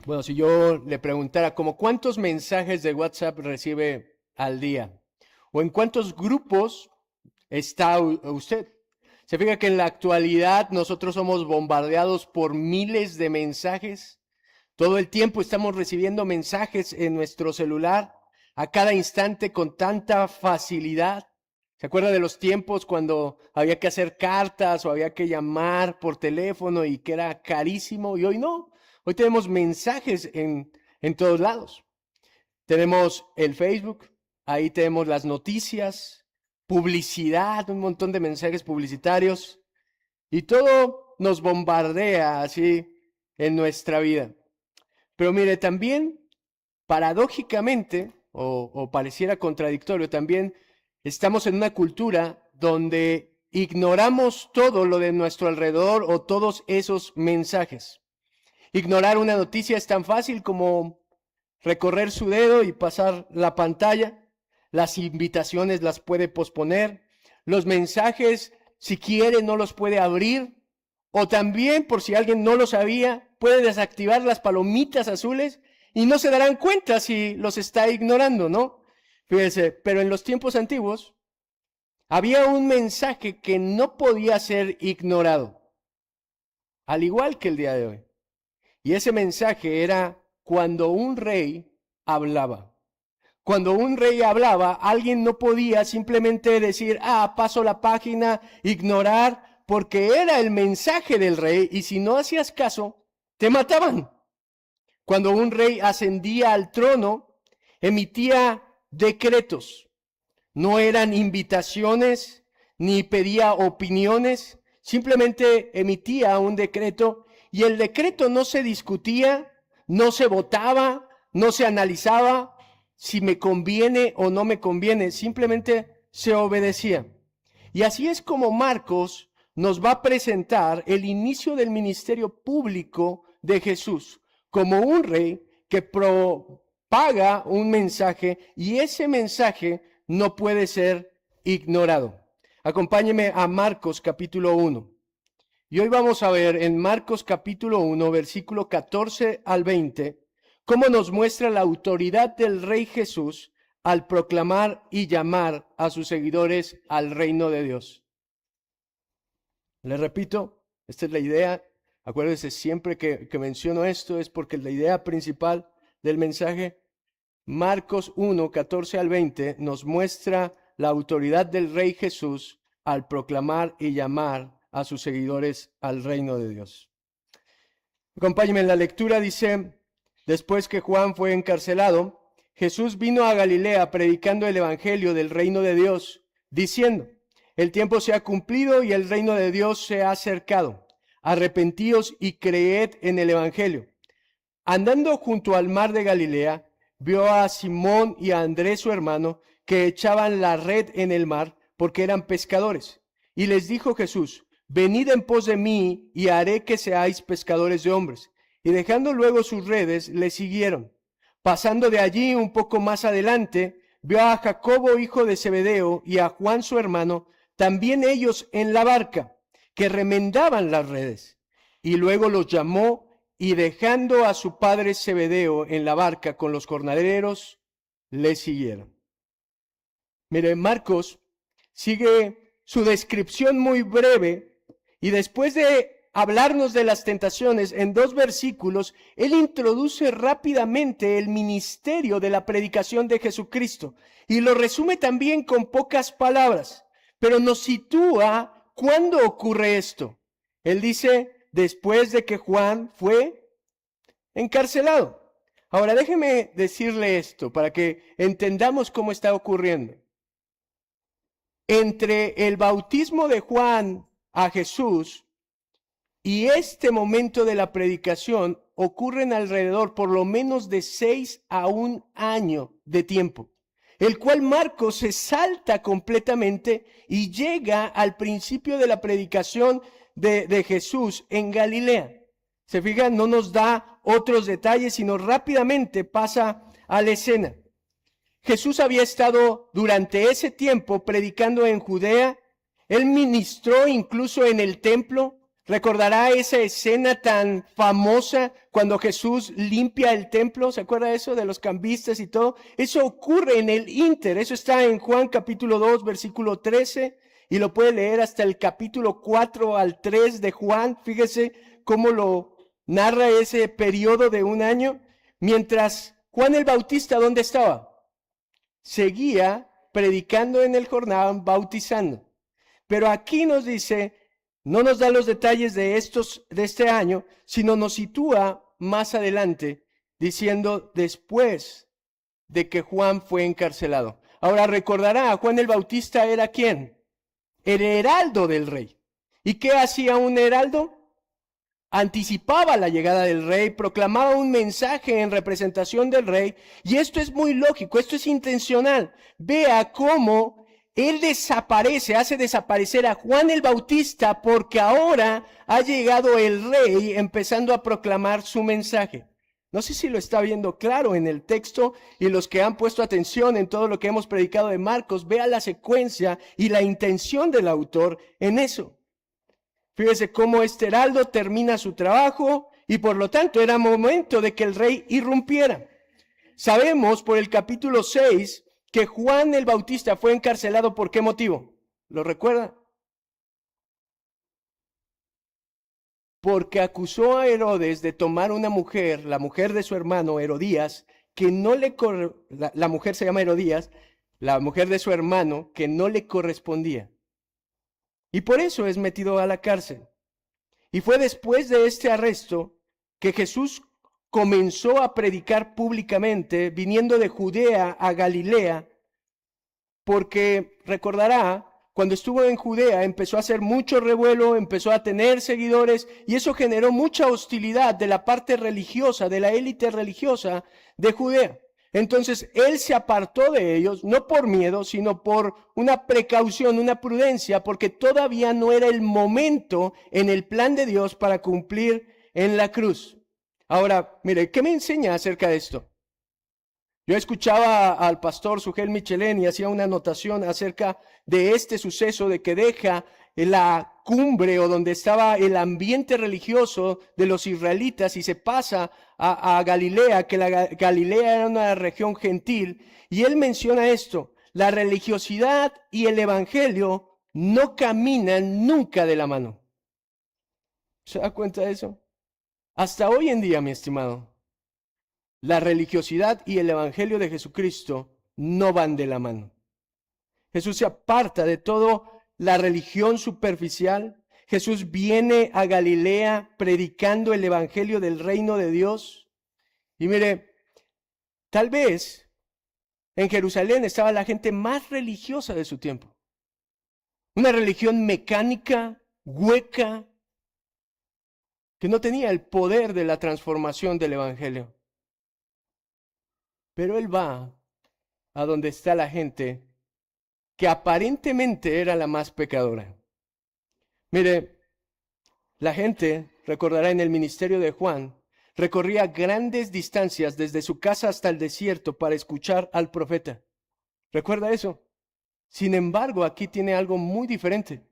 Bueno, si yo le preguntara como cuántos mensajes de WhatsApp recibe al día o en cuántos grupos está usted. Se fija que en la actualidad nosotros somos bombardeados por miles de mensajes. Todo el tiempo estamos recibiendo mensajes en nuestro celular a cada instante con tanta facilidad. ¿Se acuerda de los tiempos cuando había que hacer cartas o había que llamar por teléfono y que era carísimo? Y hoy no. Hoy tenemos mensajes en todos lados. Tenemos el Facebook, ahí tenemos las noticias, publicidad, un montón de mensajes publicitarios y todo nos bombardea así en nuestra vida. Pero mire, también paradójicamente, o pareciera contradictorio, también estamos en una cultura donde ignoramos todo lo de nuestro alrededor o todos esos mensajes. Ignorar una noticia es tan fácil como recorrer su dedo y pasar la pantalla. Las invitaciones las puede posponer. Los mensajes, si quiere, no los puede abrir. O también, por si alguien no lo sabía, puede desactivar las palomitas azules y no se darán cuenta si los está ignorando, ¿no? Fíjense, pero en los tiempos antiguos había un mensaje que no podía ser ignorado, al igual que el día de hoy. Y ese mensaje era cuando un rey hablaba. Cuando un rey hablaba, alguien no podía simplemente decir, paso la página, ignorar, porque era el mensaje del rey y si no hacías caso, te mataban. Cuando un rey ascendía al trono, emitía decretos. No eran invitaciones ni pedía opiniones, simplemente emitía un decreto y el decreto no se discutía, no se votaba, no se analizaba si me conviene o no me conviene, simplemente se obedecía. Y así es como Marcos nos va a presentar el inicio del ministerio público de Jesús como un rey que propaga un mensaje y ese mensaje no puede ser ignorado. Acompáñeme a Marcos capítulo 1. Y hoy vamos a ver en Marcos capítulo 1, versículo 14 al 20, cómo nos muestra la autoridad del Rey Jesús al proclamar y llamar a sus seguidores al reino de Dios. Les repito, esta es la idea. Acuérdense, siempre que menciono esto es porque la idea principal del mensaje, Marcos 1, 14 al 20, nos muestra la autoridad del Rey Jesús al proclamar y llamar a sus seguidores al reino de Dios. Acompáñenme en la lectura, dice, después que Juan fue encarcelado, Jesús vino a Galilea predicando el evangelio del reino de Dios, diciendo, el tiempo se ha cumplido y el reino de Dios se ha acercado. Arrepentíos y creed en el evangelio. Andando junto al mar de Galilea, vio a Simón y a Andrés su hermano, que echaban la red en el mar, porque eran pescadores. Y les dijo Jesús, venid en pos de mí, y haré que seáis pescadores de hombres. Y dejando luego sus redes, le siguieron. Pasando de allí un poco más adelante, vio a Jacobo, hijo de Zebedeo, y a Juan su hermano, también ellos en la barca, que remendaban las redes. Y luego los llamó, y dejando a su padre Zebedeo en la barca con los jornaleros, le siguieron. Mire, Marcos sigue su descripción muy breve y después de hablarnos de las tentaciones en 2 versículos, él introduce rápidamente el ministerio de la predicación de Jesucristo y lo resume también con pocas palabras, pero nos sitúa cuándo ocurre esto. Él dice, después de que Juan fue encarcelado. Ahora déjeme decirle esto para que entendamos cómo está ocurriendo. Entre el bautismo de Juan a Jesús y este momento de la predicación ocurren alrededor por lo menos de 6 a 1 año de tiempo, el cual Marcos se salta completamente y llega al principio de la predicación de Jesús en Galilea. Se fijan, no nos da otros detalles, sino rápidamente pasa a la escena. Jesús había estado durante ese tiempo predicando en Judea. Él ministró incluso en el templo. ¿Recordará esa escena tan famosa cuando Jesús limpia el templo? ¿Se acuerda eso de los cambistas y todo? Eso ocurre en el Inter. Eso está en Juan capítulo 2, versículo 13. Y lo puede leer hasta el capítulo 4 al 3 de Juan. Fíjese cómo lo narra ese periodo de un año. Mientras Juan el Bautista, ¿dónde estaba? Seguía predicando en el Jordán, bautizando. Pero aquí nos dice, no nos da los detalles de este año, sino nos sitúa más adelante, diciendo después de que Juan fue encarcelado. Ahora recordará, Juan el Bautista era ¿quién? El heraldo del rey. ¿Y qué hacía un heraldo? Anticipaba la llegada del rey, proclamaba un mensaje en representación del rey, y esto es muy lógico, esto es intencional. Vea cómo él desaparece, hace desaparecer a Juan el Bautista, porque ahora ha llegado el rey empezando a proclamar su mensaje. No sé si lo está viendo claro en el texto, y los que han puesto atención en todo lo que hemos predicado de Marcos, vea la secuencia y la intención del autor en eso. Fíjese cómo este heraldo termina su trabajo y por lo tanto era momento de que el rey irrumpiera. Sabemos por el capítulo 6 que Juan el Bautista fue encarcelado. ¿Por qué motivo? ¿Lo recuerda? Porque acusó a Herodes de tomar una mujer, la mujer de su hermano Herodías, que no le la mujer se llama Herodías, la mujer de su hermano, que no le correspondía. Y por eso es metido a la cárcel. Y fue después de este arresto que Jesús comenzó a predicar públicamente, viniendo de Judea a Galilea, porque recordará, cuando estuvo en Judea empezó a hacer mucho revuelo, empezó a tener seguidores, y eso generó mucha hostilidad de la parte religiosa, de la élite religiosa de Judea. Entonces él se apartó de ellos, no por miedo, sino por una precaución, una prudencia, porque todavía no era el momento en el plan de Dios para cumplir en la cruz. Ahora, mire, ¿qué me enseña acerca de esto? Yo escuchaba al pastor Sugel Michelén y hacía una anotación acerca de este suceso de que deja la cumbre o donde estaba el ambiente religioso de los israelitas y se pasa a Galilea, que la Galilea era una región gentil, y él menciona esto: la religiosidad y el evangelio no caminan nunca de la mano. ¿Se da cuenta de eso? Hasta hoy en día, mi estimado, la religiosidad y el evangelio de Jesucristo no van de la mano. Jesús se aparta de todo la religión superficial. Jesús viene a Galilea predicando el evangelio del reino de Dios. Y mire, tal vez en Jerusalén estaba la gente más religiosa de su tiempo. Una religión mecánica, hueca, que no tenía el poder de la transformación del evangelio. Pero él va a donde está la gente que aparentemente era la más pecadora. Mire, la gente, recordará en el ministerio de Juan, recorría grandes distancias desde su casa hasta el desierto para escuchar al profeta. ¿Recuerda eso? Sin embargo, aquí tiene algo muy diferente.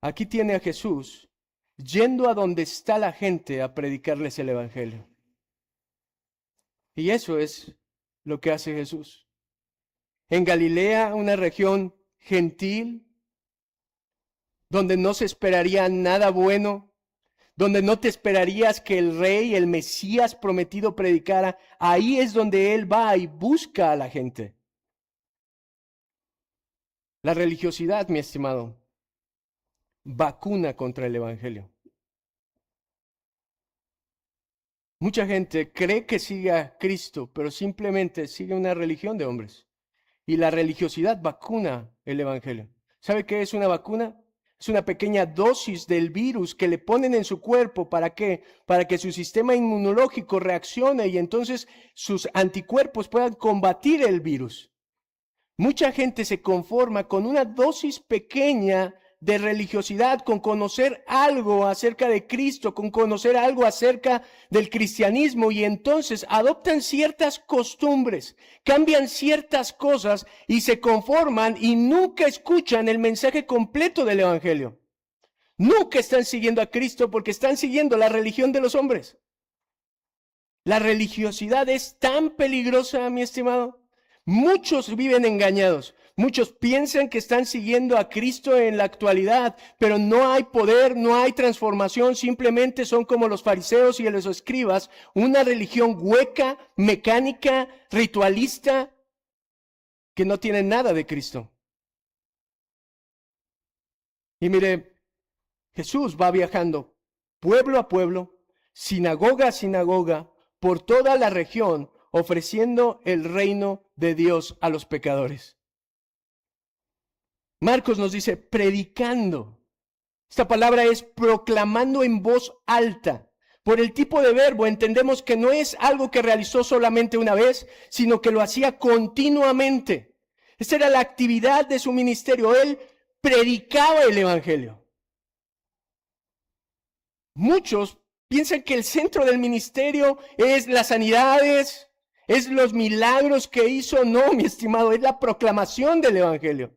Aquí tiene a Jesús yendo a donde está la gente a predicarles el evangelio. Y eso es lo que hace Jesús. En Galilea, una región gentil, donde no se esperaría nada bueno, donde no te esperarías que el rey, el Mesías prometido predicara, ahí es donde él va y busca a la gente. La religiosidad, mi estimado, vacuna contra el evangelio. Mucha gente cree que sigue a Cristo, pero simplemente sigue una religión de hombres. Y la religiosidad vacuna el evangelio. ¿Sabe qué es una vacuna? Es una pequeña dosis del virus que le ponen en su cuerpo. ¿Para qué? Para que su sistema inmunológico reaccione y entonces sus anticuerpos puedan combatir el virus. Mucha gente se conforma con una dosis pequeña de religiosidad, con conocer algo acerca de Cristo, con conocer algo acerca del cristianismo, y entonces adoptan ciertas costumbres, cambian ciertas cosas y se conforman y nunca escuchan el mensaje completo del evangelio. Nunca están siguiendo a Cristo porque están siguiendo la religión de los hombres. La religiosidad es tan peligrosa, mi estimado. Muchos viven engañados. Muchos piensan que están siguiendo a Cristo en la actualidad, pero no hay poder, no hay transformación. Simplemente son como los fariseos y los escribas, una religión hueca, mecánica, ritualista, que no tiene nada de Cristo. Y mire, Jesús va viajando pueblo a pueblo, sinagoga a sinagoga, por toda la región, ofreciendo el reino de Dios a los pecadores. Marcos nos dice, predicando. Esta palabra es proclamando en voz alta. Por el tipo de verbo entendemos que no es algo que realizó solamente una vez, sino que lo hacía continuamente. Esta era la actividad de su ministerio. Él predicaba el evangelio. Muchos piensan que el centro del ministerio es las sanidades, es los milagros que hizo. No, mi estimado, es la proclamación del evangelio.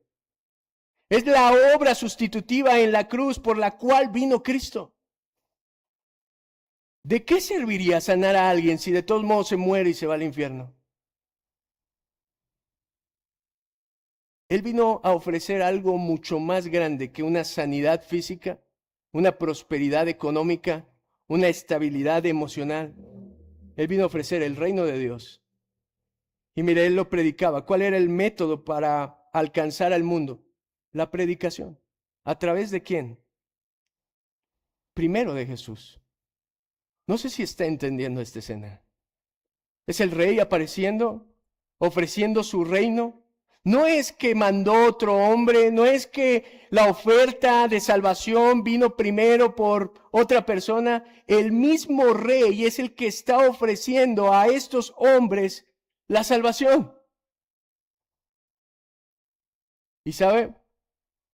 Es la obra sustitutiva en la cruz por la cual vino Cristo. ¿De qué serviría sanar a alguien si de todos modos se muere y se va al infierno? Él vino a ofrecer algo mucho más grande que una sanidad física, una prosperidad económica, una estabilidad emocional. Él vino a ofrecer el reino de Dios. Y mire, él lo predicaba. ¿Cuál era el método para alcanzar al mundo? La predicación. ¿A través de quién? Primero de Jesús. No sé si está entendiendo esta escena. Es el rey apareciendo, ofreciendo su reino. No es que mandó otro hombre, no es que la oferta de salvación vino primero por otra persona. El mismo rey es el que está ofreciendo a estos hombres la salvación. Y sabe,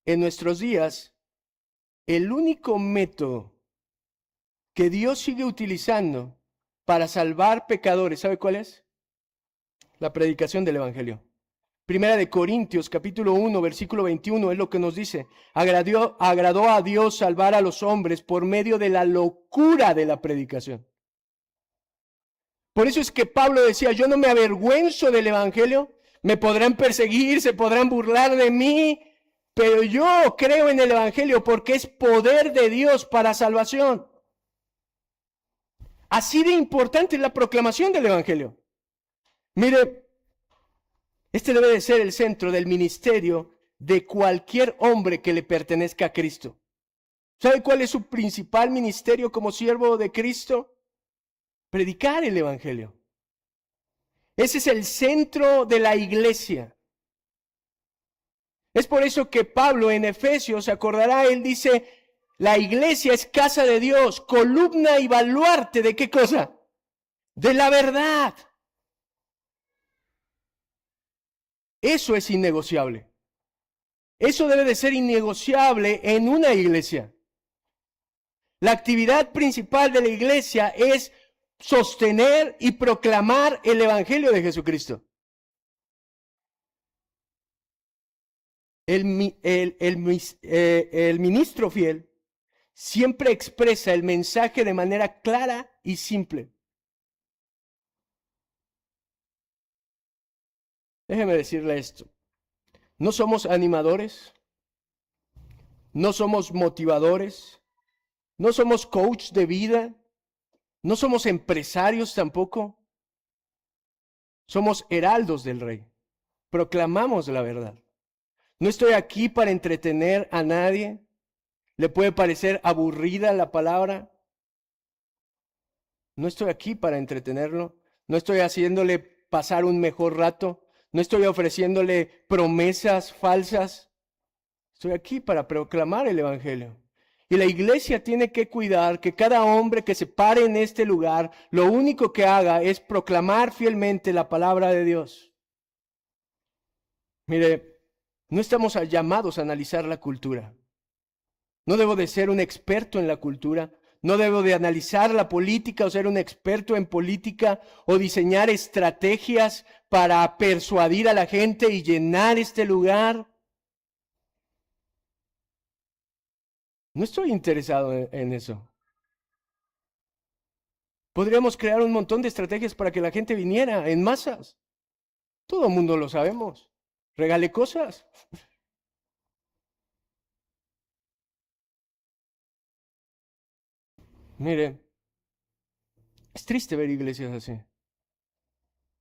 en nuestros días, el único método que Dios sigue utilizando para salvar pecadores, ¿sabe cuál es? La predicación del evangelio. Primera de Corintios, capítulo 1, versículo 21, es lo que nos dice. Agradó a Dios salvar a los hombres por medio de la locura de la predicación. Por eso es que Pablo decía, yo no me avergüenzo del evangelio, me podrán perseguir, se podrán burlar de mí, pero yo creo en el evangelio porque es poder de Dios para salvación. Así de importante es la proclamación del evangelio. Mire, este debe de ser el centro del ministerio de cualquier hombre que le pertenezca a Cristo. ¿Sabe cuál es su principal ministerio como siervo de Cristo? Predicar el evangelio. Ese es el centro de la iglesia. Es por eso que Pablo en Efesios, se acordará, él dice, la iglesia es casa de Dios, columna y baluarte ¿de qué cosa? De la verdad. Eso es innegociable. Eso debe de ser innegociable en una iglesia. La actividad principal de la iglesia es sostener y proclamar el evangelio de Jesucristo. El ministro fiel siempre expresa el mensaje de manera clara y simple. Déjeme decirle esto. No somos animadores, no somos motivadores, no somos coach de vida, no somos empresarios tampoco. Somos heraldos del rey. Proclamamos la verdad. No estoy aquí para entretener a nadie. ¿Le puede parecer aburrida la palabra? No estoy aquí para entretenerlo. No estoy haciéndole pasar un mejor rato. No estoy ofreciéndole promesas falsas. Estoy aquí para proclamar el evangelio. Y la iglesia tiene que cuidar que cada hombre que se pare en este lugar, lo único que haga es proclamar fielmente la palabra de Dios. Mire, no estamos llamados a analizar la cultura. No debo de ser un experto en la cultura. No debo de analizar la política o ser un experto en política o diseñar estrategias para persuadir a la gente y llenar este lugar. No estoy interesado en eso. Podríamos crear un montón de estrategias para que la gente viniera en masas. Todo el mundo lo sabemos. Regale cosas. Mire, es triste ver iglesias así,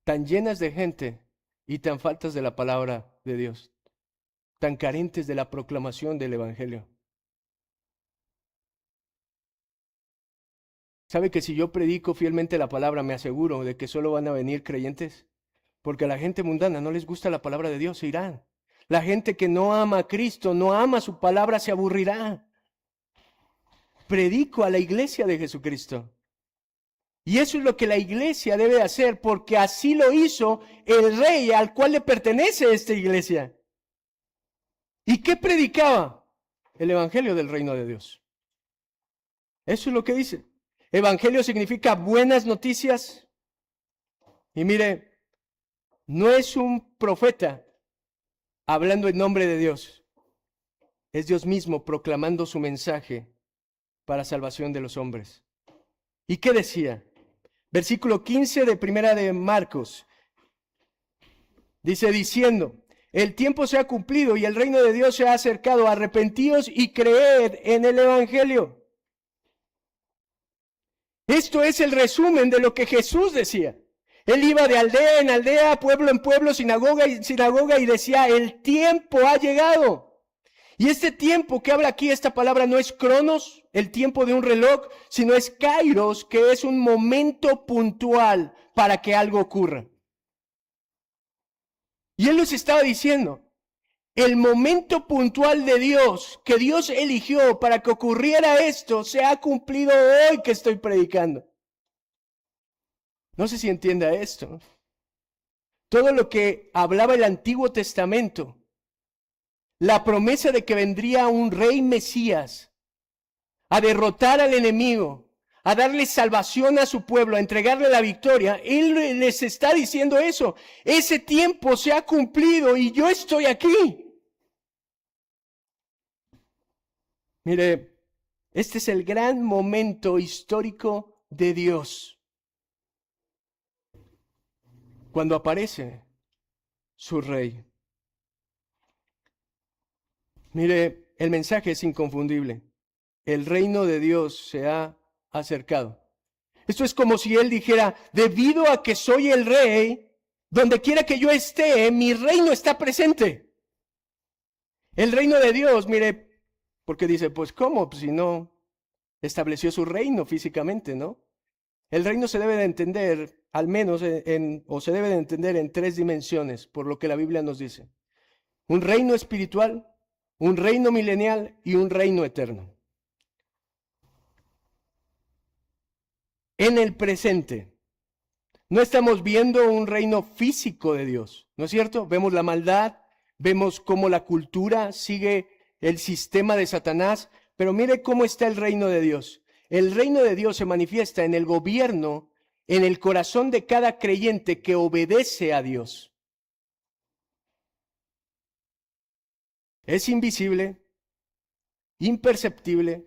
tan llenas de gente y tan faltas de la palabra de Dios, tan carentes de la proclamación del Evangelio. ¿Sabe que si yo predico fielmente la palabra, me aseguro de que solo van a venir creyentes? Porque a la gente mundana no les gusta la palabra de Dios, se irán. La gente que no ama a Cristo, no ama su palabra, se aburrirá. Predico a la iglesia de Jesucristo. Y eso es lo que la iglesia debe hacer, porque así lo hizo el rey al cual le pertenece esta iglesia. ¿Y qué predicaba? El evangelio del reino de Dios. Eso es lo que dice. Evangelio significa buenas noticias. Y mire, no es un profeta hablando en nombre de Dios. Es Dios mismo proclamando su mensaje para salvación de los hombres. ¿Y qué decía? Versículo 15 de Primera de Marcos. Dice diciendo, el tiempo se ha cumplido y el reino de Dios se ha acercado. Arrepentíos y creed en el evangelio. Esto es el resumen de lo que Jesús decía. Él iba de aldea en aldea, pueblo en pueblo, sinagoga en sinagoga y decía, el tiempo ha llegado. Y este tiempo que habla aquí, esta palabra no es cronos, el tiempo de un reloj, sino es kairos, que es un momento puntual para que algo ocurra. Y él nos estaba diciendo, el momento puntual de Dios, que Dios eligió para que ocurriera esto, se ha cumplido hoy que estoy predicando. No sé si entienda esto. Todo lo que hablaba el Antiguo Testamento, la promesa de que vendría un rey Mesías a derrotar al enemigo, a darle salvación a su pueblo, a entregarle la victoria, él les está diciendo eso. Ese tiempo se ha cumplido y yo estoy aquí. Mire, este es el gran momento histórico de Dios. Cuando aparece su rey. Mire, el mensaje es inconfundible. El reino de Dios se ha acercado. Esto es como si él dijera, debido a que soy el rey, donde quiera que yo esté, mi reino está presente. El reino de Dios, mire, porque dice, pues ¿cómo? Pues si no estableció su reino físicamente, ¿no? El reino se debe de entender, al menos o se debe de entender en tres dimensiones, por lo que la Biblia nos dice. Un reino espiritual, un reino milenial y un reino eterno. En el presente, no estamos viendo un reino físico de Dios, ¿no es cierto? Vemos la maldad, vemos cómo la cultura sigue el sistema de Satanás, pero mire cómo está el reino de Dios. El reino de Dios se manifiesta en el gobierno, en el corazón de cada creyente que obedece a Dios. Es invisible, imperceptible,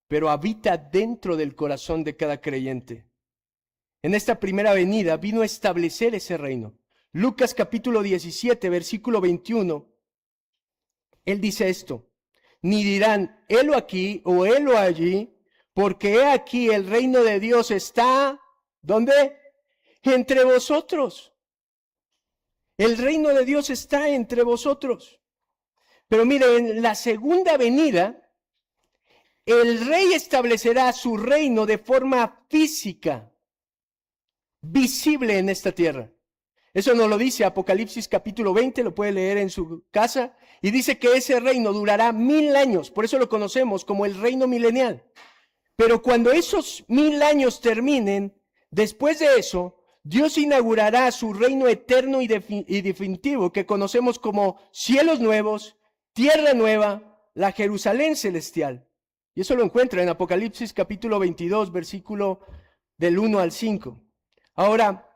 pero habita dentro del corazón de cada creyente. En esta primera venida vino a establecer ese reino. Lucas capítulo 17, versículo 21, él dice esto, ni dirán, helo aquí o helo allí, porque he aquí el reino de Dios está, ¿dónde? Entre vosotros. El reino de Dios está entre vosotros. Pero mire, en la segunda venida, el rey establecerá su reino de forma física, visible en esta tierra. Eso nos lo dice Apocalipsis capítulo 20, lo puede leer en su casa, y dice que ese reino durará 1000 años, por eso lo conocemos como el reino milenial. Pero cuando esos 1000 años terminen, después de eso, Dios inaugurará su reino eterno y definitivo, que conocemos como cielos nuevos, tierra nueva, la Jerusalén celestial. Y eso lo encuentra en Apocalipsis capítulo 22, versículo del 1 al 5. Ahora,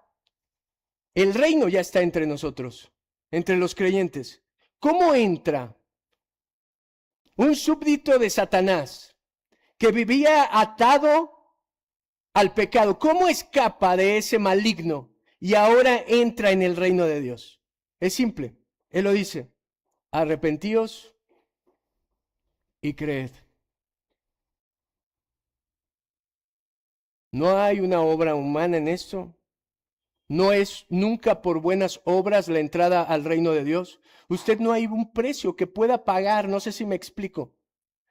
el reino ya está entre nosotros, entre los creyentes. ¿Cómo entra? un súbdito de Satanás, que vivía atado al pecado. ¿Cómo escapa de ese maligno y ahora entra en el reino de Dios? Es simple. Él lo dice: arrepentíos y creed. No hay una obra humana en esto. No es nunca por buenas obras la entrada al reino de Dios. Usted no hay un precio que pueda pagar. No sé si me explico.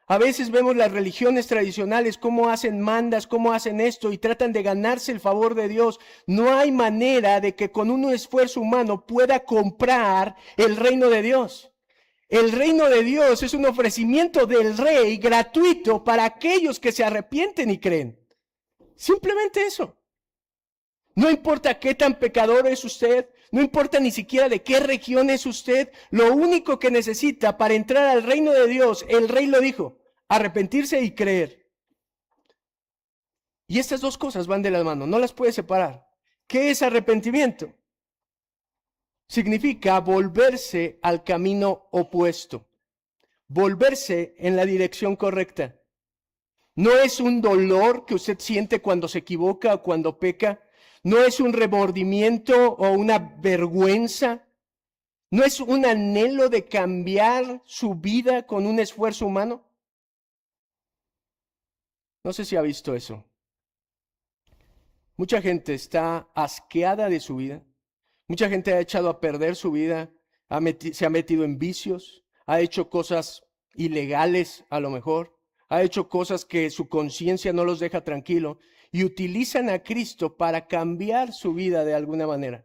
A veces vemos las religiones tradicionales, cómo hacen mandas, cómo hacen esto y tratan de ganarse el favor de Dios. No hay manera de que con un esfuerzo humano pueda comprar el reino de Dios. El reino de Dios es un ofrecimiento del Rey gratuito para aquellos que se arrepienten y creen. Simplemente eso. No importa qué tan pecador es usted, no importa ni siquiera de qué región es usted, lo único que necesita para entrar al reino de Dios, el Rey lo dijo: arrepentirse y creer. Y estas dos cosas van de la mano, no las puede separar. ¿Qué es arrepentimiento? Significa volverse al camino opuesto, volverse en la dirección correcta. No es un dolor que usted siente cuando se equivoca o cuando peca. No es un remordimiento o una vergüenza. No es un anhelo de cambiar su vida con un esfuerzo humano. No sé si ha visto eso. Mucha gente está asqueada de su vida. Mucha gente ha echado a perder su vida. Se ha metido en vicios. Ha hecho cosas ilegales a lo mejor. Ha hecho cosas que su conciencia no los deja tranquilo. Y utilizan a Cristo para cambiar su vida de alguna manera.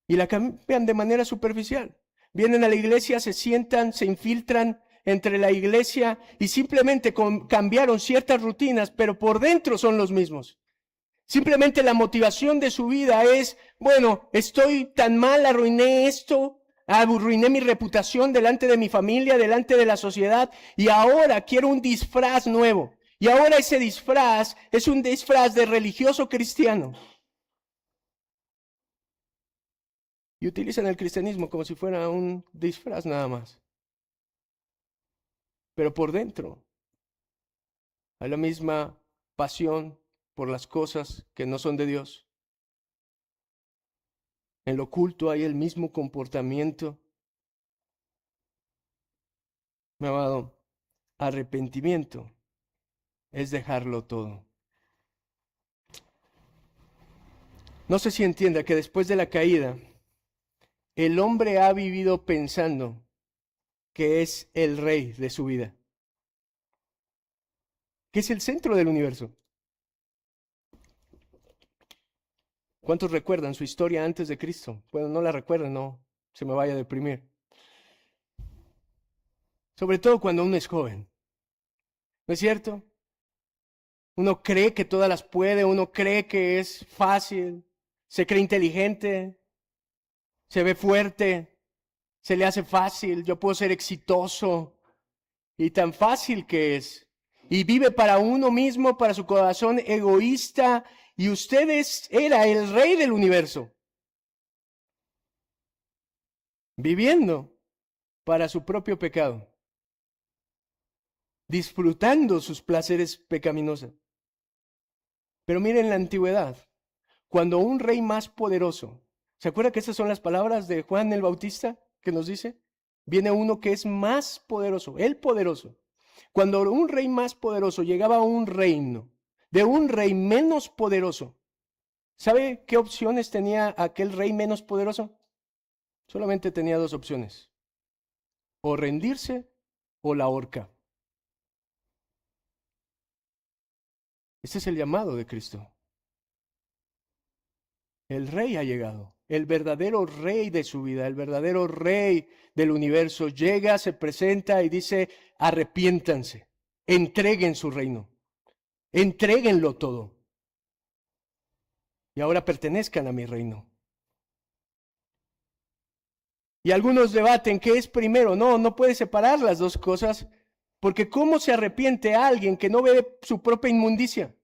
Y la cambian de manera superficial. Vienen a la iglesia, se sientan, se infiltran entre la iglesia y simplemente cambiaron ciertas rutinas, pero por dentro son los mismos. Simplemente la motivación de su vida es: bueno, estoy tan mal, arruiné esto, arruiné mi reputación delante de mi familia, delante de la sociedad, y ahora quiero un disfraz nuevo. Y ahora ese disfraz es un disfraz de religioso cristiano. Y utilizan el cristianismo como si fuera un disfraz nada más. Pero por dentro hay la misma pasión por las cosas que no son de Dios. En lo oculto hay el mismo comportamiento. Mi amado, arrepentimiento es dejarlo todo. No sé si entienda que después de la caída, el hombre ha vivido pensando que es el rey de su vida, que es el centro del universo. ¿Cuántos recuerdan su historia antes de Cristo? Bueno, no la recuerdan, no se me vaya a deprimir. Sobre todo cuando uno es joven. ¿No es cierto? Uno cree que todas las puede, uno cree que es fácil, se cree inteligente, se ve fuerte, se le hace fácil, yo puedo ser exitoso, y tan fácil que es. Y vive para uno mismo, para su corazón egoísta, y era el rey del universo, viviendo para su propio pecado, disfrutando sus placeres pecaminosos. Pero miren la antigüedad, cuando un rey más poderoso, ¿se acuerda que esas son las palabras de Juan el Bautista que nos dice? Viene uno que es más poderoso, el poderoso. Cuando un rey más poderoso llegaba a un reino de un rey menos poderoso, ¿sabe qué opciones tenía aquel rey menos poderoso? Solamente tenía dos opciones: o rendirse o la horca. Ese es el llamado de Cristo. El rey ha llegado, el verdadero rey de su vida, el verdadero rey del universo llega, se presenta y dice: arrepiéntanse, entreguen su reino, entréguenlo todo y ahora pertenezcan a mi reino. Y algunos debaten qué es primero. No puede separar las dos cosas, porque ¿cómo se arrepiente a alguien que no ve su propia inmundicia?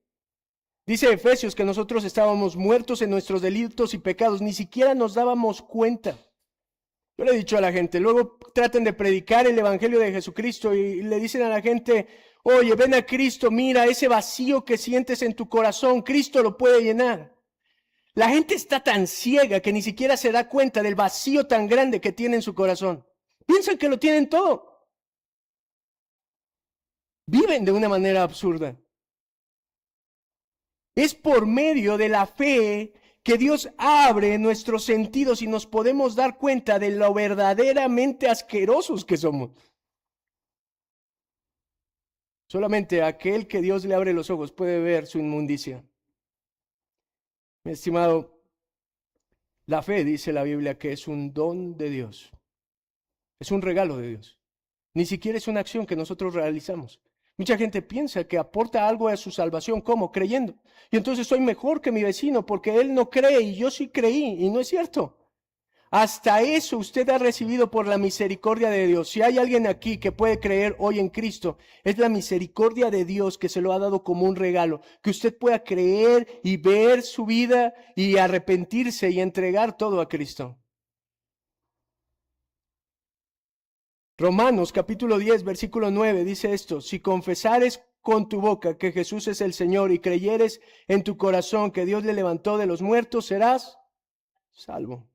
Dice Efesios que nosotros estábamos muertos en nuestros delitos y pecados, ni siquiera nos dábamos cuenta. Yo le he dicho a la gente, luego tratan de predicar el Evangelio de Jesucristo y le dicen a la gente, oye, ven a Cristo, mira ese vacío que sientes en tu corazón, Cristo lo puede llenar. La gente está tan ciega que ni siquiera se da cuenta del vacío tan grande que tiene en su corazón. Piensan que lo tienen todo. Viven de una manera absurda. Es por medio de la fe que Dios abre nuestros sentidos y nos podemos dar cuenta de lo verdaderamente asquerosos que somos. Solamente aquel que Dios le abre los ojos puede ver su inmundicia. Mi estimado, la fe, dice la Biblia, que es un don de Dios. Es un regalo de Dios. Ni siquiera es una acción que nosotros realizamos. Mucha gente piensa que aporta algo a su salvación, ¿cómo? Creyendo. Y entonces soy mejor que mi vecino porque él no cree y yo sí creí, y no es cierto. Hasta eso usted ha recibido por la misericordia de Dios. Si hay alguien aquí que puede creer hoy en Cristo, es la misericordia de Dios que se lo ha dado como un regalo. Que usted pueda creer y ver su vida y arrepentirse y entregar todo a Cristo. Romanos capítulo 10, versículo 9 dice esto: si confesares con tu boca que Jesús es el Señor y creyeres en tu corazón que Dios le levantó de los muertos, serás salvo.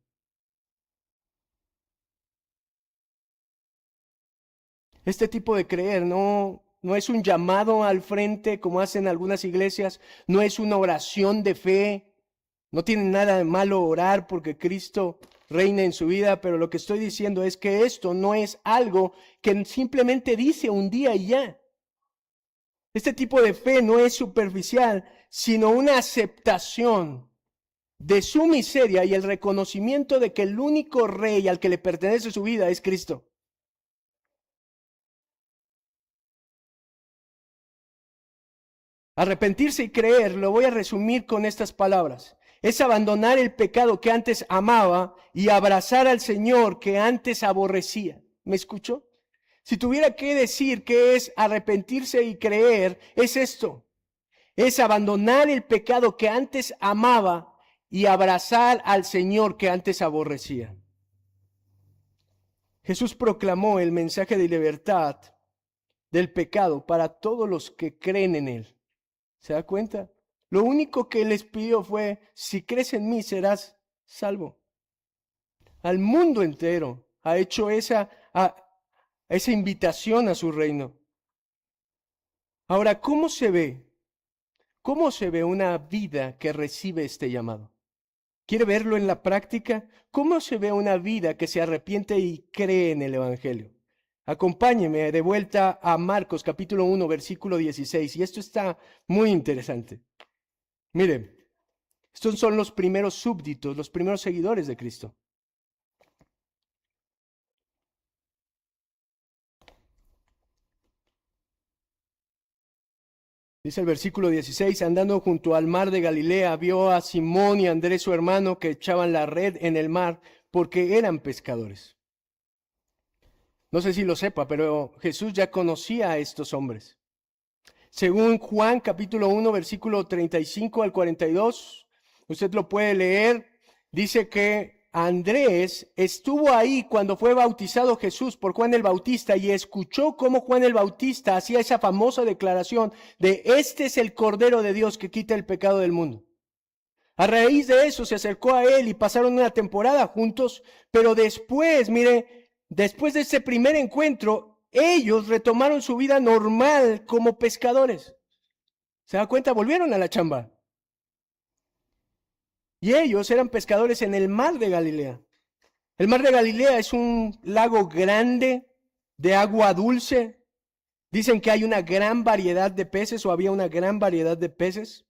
Este tipo de creer no es un llamado al frente como hacen algunas iglesias, no es una oración de fe. No tiene nada de malo orar porque Cristo reina en su vida, pero lo que estoy diciendo es que esto no es algo que simplemente dice un día y ya. Este tipo de fe no es superficial, sino una aceptación de su miseria y el reconocimiento de que el único rey al que le pertenece su vida es Cristo. Arrepentirse y creer, lo voy a resumir con estas palabras. Es abandonar el pecado que antes amaba y abrazar al Señor que antes aborrecía. ¿Me escuchó? Si tuviera que decir qué es arrepentirse y creer, es esto. Es abandonar el pecado que antes amaba y abrazar al Señor que antes aborrecía. Jesús proclamó el mensaje de libertad del pecado para todos los que creen en Él. ¿Se da cuenta? Lo único que les pidió fue, si crees en mí serás salvo. Al mundo entero ha hecho esa invitación a su reino. Ahora, ¿cómo se ve? ¿Cómo se ve una vida que recibe este llamado? ¿Quiere verlo en la práctica? ¿Cómo se ve una vida que se arrepiente y cree en el Evangelio? Acompáñeme de vuelta a Marcos capítulo 1, versículo 16. Y esto está muy interesante. Miren, estos son los primeros súbditos, los primeros seguidores de Cristo. Dice el versículo 16, andando junto al mar de Galilea, vio a Simón y a Andrés su hermano que echaban la red en el mar porque eran pescadores. No sé si lo sepa, pero Jesús ya conocía a estos hombres. Según Juan capítulo 1, versículo 35 al 42, usted lo puede leer, dice que Andrés estuvo ahí cuando fue bautizado Jesús por Juan el Bautista y escuchó cómo Juan el Bautista hacía esa famosa declaración de este es el Cordero de Dios que quita el pecado del mundo. A raíz de eso se acercó a él y pasaron una temporada juntos, pero después, mire, después de ese primer encuentro, ellos retomaron su vida normal como pescadores. ¿Se da cuenta? Volvieron a la chamba. Y ellos eran pescadores en el mar de Galilea. El mar de Galilea es un lago grande de agua dulce. Dicen que hay una gran variedad de peces o había una gran variedad de peces.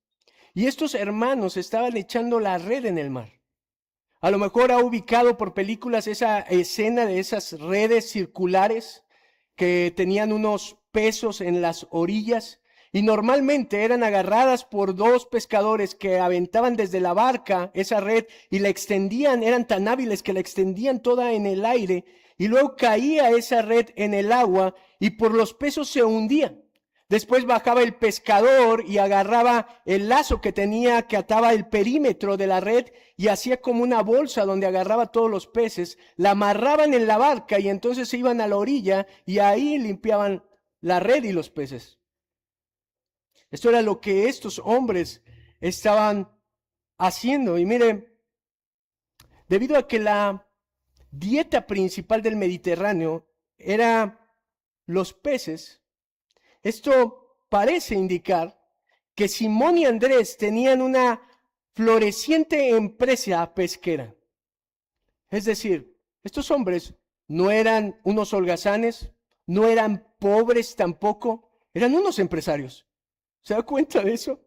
Y estos hermanos estaban echando la red en el mar. A lo mejor ha ubicado por películas esa escena de esas redes circulares que tenían unos pesos en las orillas y normalmente eran agarradas por dos pescadores que aventaban desde la barca esa red y la extendían, eran tan hábiles que la extendían toda en el aire y luego caía esa red en el agua y por los pesos se hundía. Después bajaba el pescador y agarraba el lazo que tenía, que ataba el perímetro de la red y hacía como una bolsa donde agarraba todos los peces, la amarraban en la barca y entonces se iban a la orilla y ahí limpiaban la red y los peces. Esto era lo que estos hombres estaban haciendo. Y mire, debido a que la dieta principal del Mediterráneo era los peces, esto parece indicar que Simón y Andrés tenían una floreciente empresa pesquera. Es decir, estos hombres no eran unos holgazanes, no eran pobres tampoco, eran unos empresarios. ¿Se da cuenta de eso?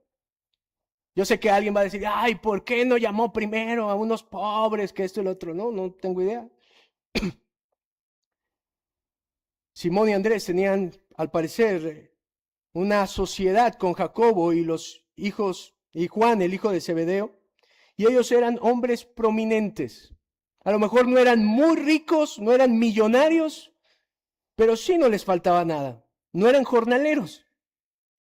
Yo sé que alguien va a decir, ay, ¿por qué no llamó primero a unos pobres que esto y lo otro? No, no tengo idea. Simón y Andrés tenían, al parecer, una sociedad con Jacobo y los hijos, y Juan, el hijo de Zebedeo, y ellos eran hombres prominentes. A lo mejor no eran muy ricos, no eran millonarios, pero sí no les faltaba nada. No eran jornaleros.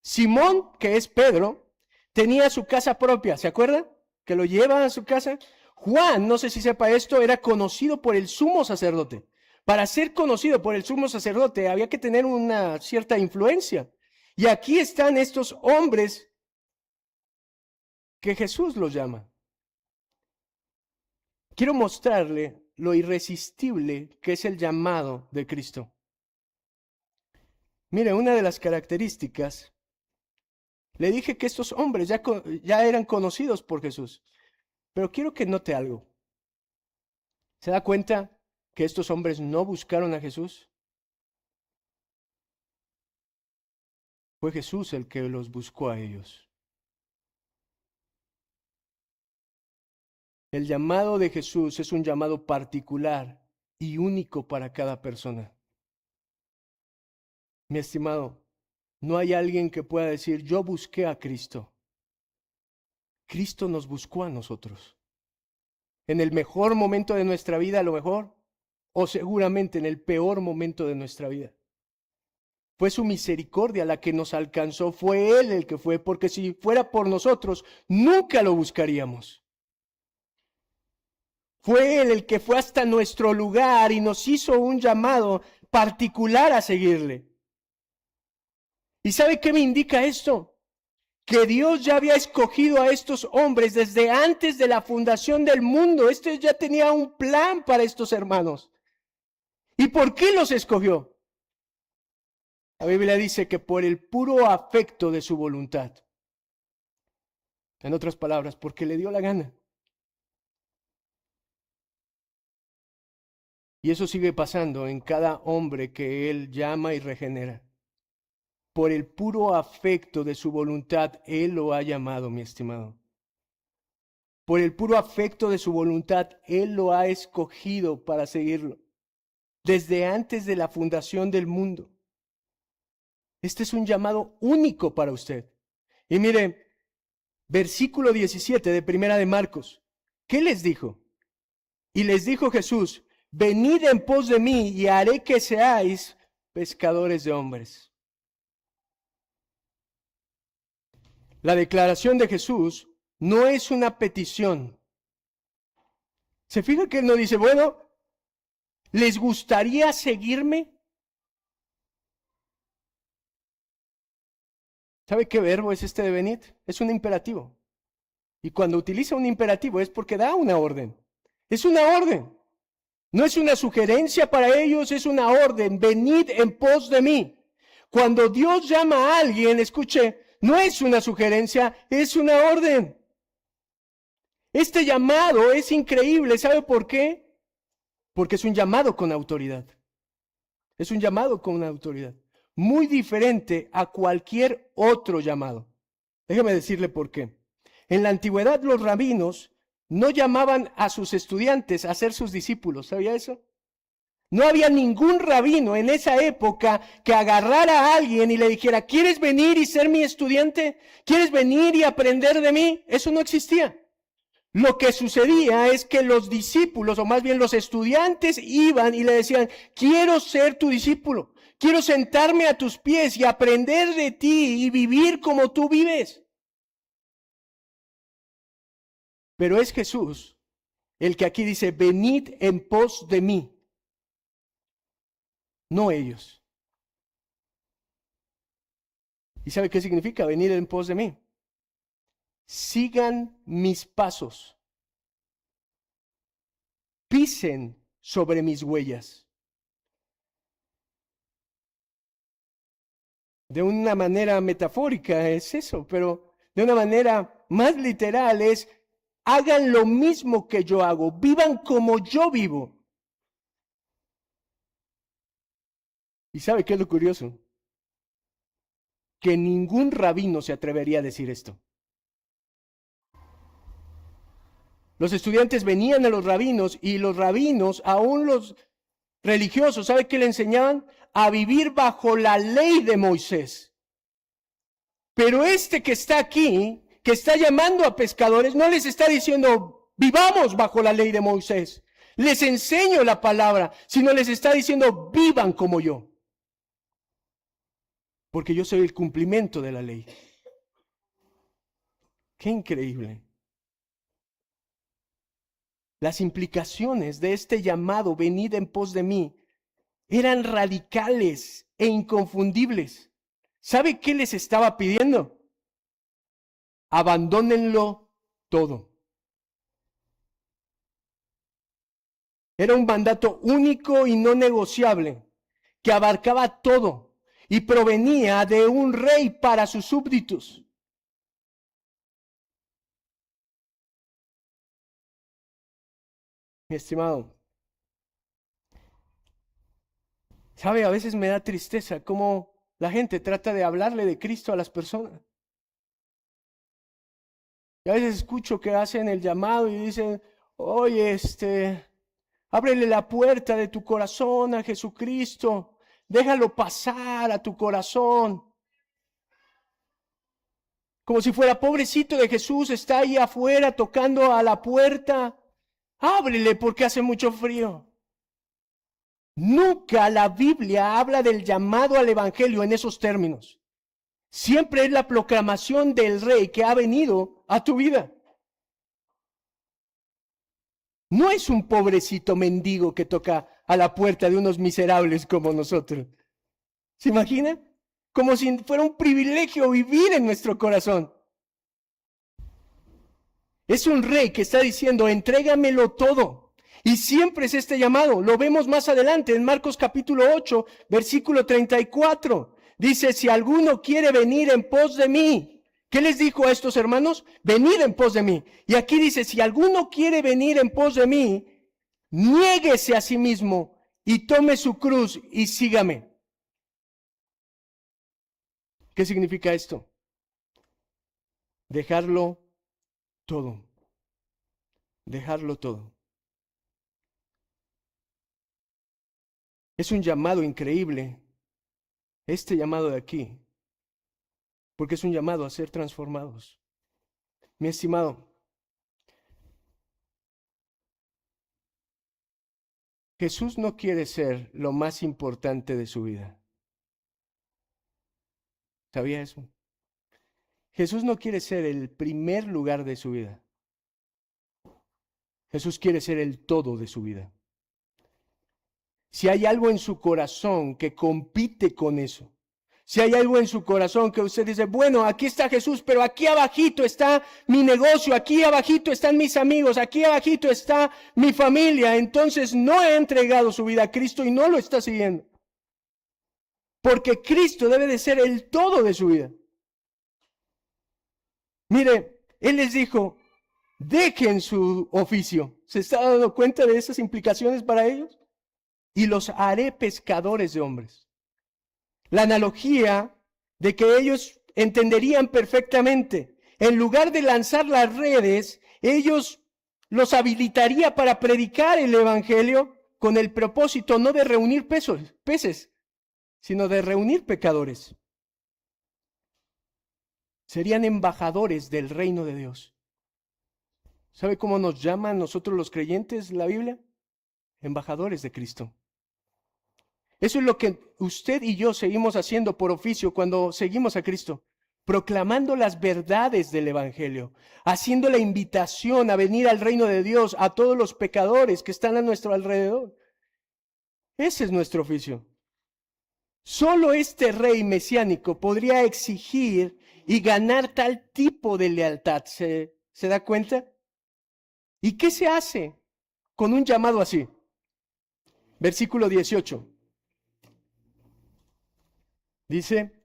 Simón, que es Pedro, tenía su casa propia, ¿se acuerda? Que lo lleva a su casa. Juan, no sé si sepa esto, era conocido por el sumo sacerdote. Para ser conocido por el sumo sacerdote había que tener una cierta influencia. Y aquí están estos hombres que Jesús los llama. Quiero mostrarle lo irresistible que es el llamado de Cristo. Mire, una de las características, le dije que estos hombres ya eran conocidos por Jesús, pero quiero que note algo. ¿Se da cuenta que estos hombres no buscaron a Jesús? Fue Jesús el que los buscó a ellos. El llamado de Jesús es un llamado particular y único para cada persona. Mi estimado, no hay alguien que pueda decir, yo busqué a Cristo. Cristo nos buscó a nosotros. En el mejor momento de nuestra vida, a lo mejor, o seguramente en el peor momento de nuestra vida. Fue su misericordia la que nos alcanzó, fue Él el que fue, porque si fuera por nosotros, nunca lo buscaríamos. Fue Él el que fue hasta nuestro lugar y nos hizo un llamado particular a seguirle. ¿Y sabe qué me indica esto? Que Dios ya había escogido a estos hombres desde antes de la fundación del mundo. Este ya tenía un plan para estos hermanos. ¿Y por qué los escogió? La Biblia dice que por el puro afecto de su voluntad. En otras palabras, porque le dio la gana. Y eso sigue pasando en cada hombre que Él llama y regenera. Por el puro afecto de su voluntad, Él lo ha llamado, mi estimado. Por el puro afecto de su voluntad, Él lo ha escogido para seguirlo. Desde antes de la fundación del mundo. Este es un llamado único para usted. Y mire, versículo 17 de Primera de Marcos. ¿Qué les dijo? Y les dijo Jesús, venid en pos de mí y haré que seáis pescadores de hombres. La declaración de Jesús no es una petición. ¿Se fija que Él no dice, bueno, ¿les gustaría seguirme? ¿Sabe qué verbo es este de venid? Es un imperativo. Y cuando utiliza un imperativo es porque da una orden. Es una orden. No es una sugerencia para ellos, es una orden. Venid en pos de mí. Cuando Dios llama a alguien, escuche, no es una sugerencia, es una orden. Este llamado es increíble, ¿sabe por qué? Porque es un llamado con autoridad. Es un llamado con autoridad. Muy diferente a cualquier otro llamado. Déjeme decirle por qué. En la antigüedad los rabinos no llamaban a sus estudiantes a ser sus discípulos. ¿Sabía eso? No había ningún rabino en esa época que agarrara a alguien y le dijera, ¿quieres venir y ser mi estudiante? ¿Quieres venir y aprender de mí? Eso no existía. Lo que sucedía es que los discípulos, o más bien los estudiantes, iban y le decían, quiero ser tu discípulo, Quiero sentarme a tus pies y aprender de ti y vivir como tú vives. Pero es Jesús el que aquí dice, venid en pos de mí, no ellos. ¿Y sabe qué significa venir en pos de mí? Sigan mis pasos, pisen sobre mis huellas. De una manera metafórica es eso, pero de una manera más literal es, hagan lo mismo que yo hago, vivan como yo vivo. ¿Y sabe qué es lo curioso? Que ningún rabino se atrevería a decir esto. Los estudiantes venían a los rabinos y los rabinos, aún los religiosos, ¿sabe qué le enseñaban? A vivir bajo la ley de Moisés. Pero este que está aquí, que está llamando a pescadores, no les está diciendo, vivamos bajo la ley de Moisés. Les enseño la palabra, sino les está diciendo, vivan como yo. Porque yo soy el cumplimiento de la ley. Qué increíble. Las implicaciones de este llamado, venid en pos de mí, eran radicales e inconfundibles. ¿Sabe qué les estaba pidiendo? Abandónenlo todo. Era un mandato único y no negociable, que abarcaba todo y provenía de un rey para sus súbditos. Mi estimado, ¿sabe? A veces me da tristeza cómo la gente trata de hablarle de Cristo a las personas. Y a veces escucho que hacen el llamado y dicen, oye, ábrele la puerta de tu corazón a Jesucristo, déjalo pasar a tu corazón. Como si fuera pobrecito de Jesús, está ahí afuera tocando a la puerta. Ábrele porque hace mucho frío. Nunca la Biblia habla del llamado al Evangelio en esos términos. Siempre es la proclamación del Rey que ha venido a tu vida. No es un pobrecito mendigo que toca a la puerta de unos miserables como nosotros. ¿Se imagina? Como si fuera un privilegio vivir en nuestro corazón. Es un rey que está diciendo, entrégamelo todo. Y siempre es este llamado. Lo vemos más adelante en Marcos capítulo 8, versículo 34. Dice, si alguno quiere venir en pos de mí. ¿Qué les dijo a estos hermanos? Venid en pos de mí. Y aquí dice, si alguno quiere venir en pos de mí, niéguese a sí mismo y tome su cruz y sígame. ¿Qué significa esto? Dejarlo todo. Dejarlo todo. Es un llamado increíble, este llamado de aquí, porque es un llamado a ser transformados. Mi estimado, Jesús no quiere ser lo más importante de su vida. ¿Sabía eso? Jesús no quiere ser el primer lugar de su vida. Jesús quiere ser el todo de su vida. Si hay algo en su corazón que compite con eso, si hay algo en su corazón que usted dice, bueno, aquí está Jesús, pero aquí abajito está mi negocio, aquí abajito están mis amigos, aquí abajito está mi familia, entonces no ha entregado su vida a Cristo y no lo está siguiendo. Porque Cristo debe de ser el todo de su vida. Mire, Él les dijo, dejen su oficio. ¿Se está dando cuenta de esas implicaciones para ellos? Y los haré pescadores de hombres. La analogía de que ellos entenderían perfectamente. En lugar de lanzar las redes, ellos los habilitaría para predicar el evangelio con el propósito no de reunir peces, sino de reunir pecadores. Serían embajadores del reino de Dios. ¿Sabe cómo nos llaman nosotros los creyentes la Biblia? Embajadores de Cristo. Eso es lo que usted y yo seguimos haciendo por oficio cuando seguimos a Cristo, proclamando las verdades del Evangelio, haciendo la invitación a venir al reino de Dios a todos los pecadores que están a nuestro alrededor. Ese es nuestro oficio. Solo este rey mesiánico podría exigir y ganar tal tipo de lealtad. ¿Se da cuenta? ¿Y qué se hace con un llamado así? Versículo 18. Dice,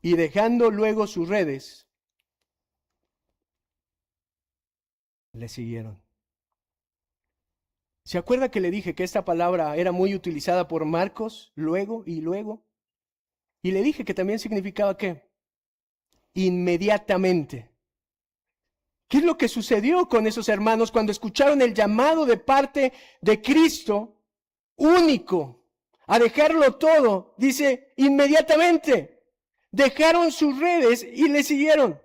y dejando luego sus redes, le siguieron. ¿Se acuerda que le dije que esta palabra era muy utilizada por Marcos, luego y luego? Y le dije que también significaba ¿qué? Inmediatamente. ¿Qué es lo que sucedió con esos hermanos cuando escucharon el llamado de parte de Cristo, único, a dejarlo todo? Dice, inmediatamente. Dejaron sus redes y le siguieron.